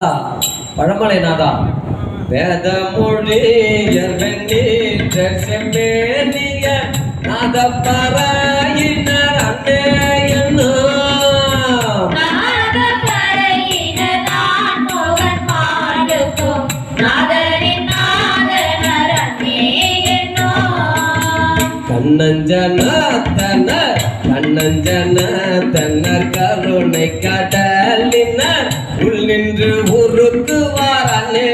பழமலைநாதா வேத மொழியர் வெண்ணீற்ற செம்மேனிய நாதப்பறையினர் அன்னே என்னும் கண்ணஞ்சன கருணை கடலினர் உள் நின்று உருக்குவார் அன்னே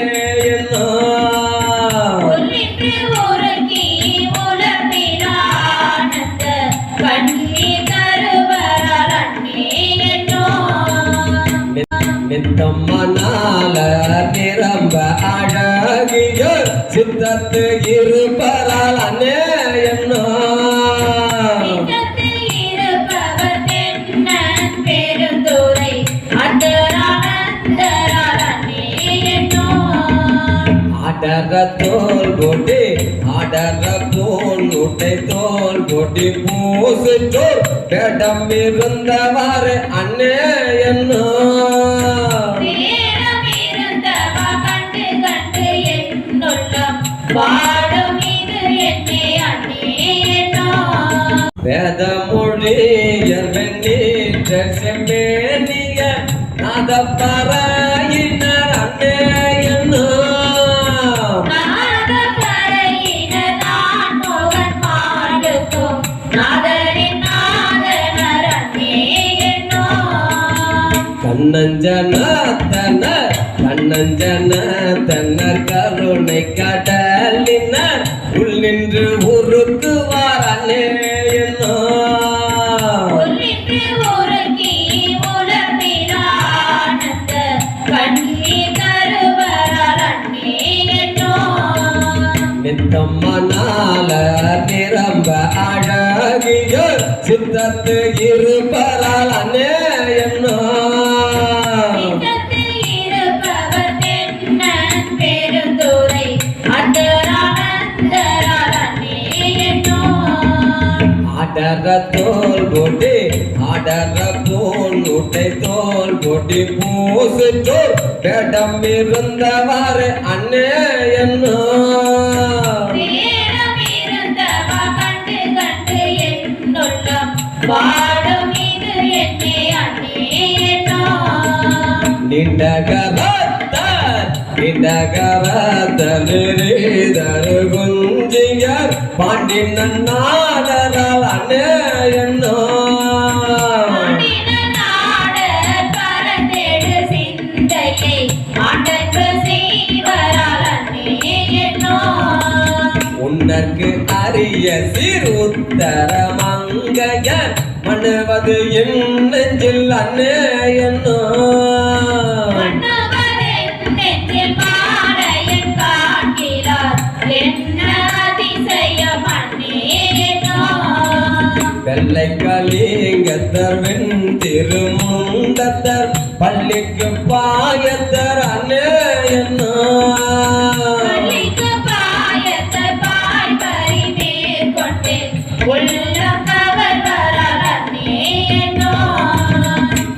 நித்தம்மனால நிரம்ப அழகிய சித்தத்து இருப்பரால் அன்னே என்னோ ஆடர தோல் போட்டி ஆடர தோல் நூட்டை தோல் போட்டி பூசிட்டோர் வேடம் இருந்தவாறு அன்னே என்னோ வேத மொழியர் வெண்ணீற்ற செம்மேனிய நாதப்பறையினர் அன்னே என்னும் கண்ணஞ்சன கருணை கடலினர் உள் நின்று உருக்குவார் அன்னே என்னோ நித்தம்மனால நிரம்ப அழகிய சித்தத்து இருப்பரால் அன்னே என்னோ ஆடர தோல் போட்டி ஆடர தோல் நூட்டை தோல் போட்டி பூசிட்டோர் வேடம் இருந்தவாறு அன்னே என்னோ குஞ்சியர் பாண்டினன் நாடரால் அன்னே என்னோ உன்னற்கு அரிய சீர் உத்தர மங்கையர் மணுவது என் நெஞ்சில் அன்னே என்னோ வெள்ளை கலிங்கத்தர் வெண் திருமுண்டத்தர் பள்ளிக்கு பாயத்தர் அன்னே என்னோ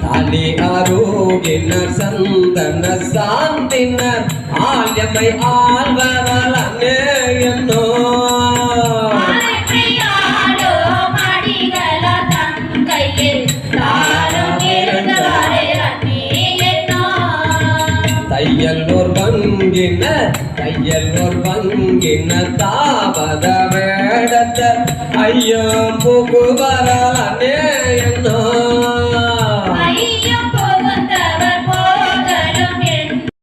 தாலி ஆரோகினர் சந்தன சாந்தினர் ஆலமை ஆழ்வரால் அன்னே என்னோ தையல்லோர் பங்கின தாவத வேடத்தர் ஐயம் புகுவரால் அன்னே என்னோ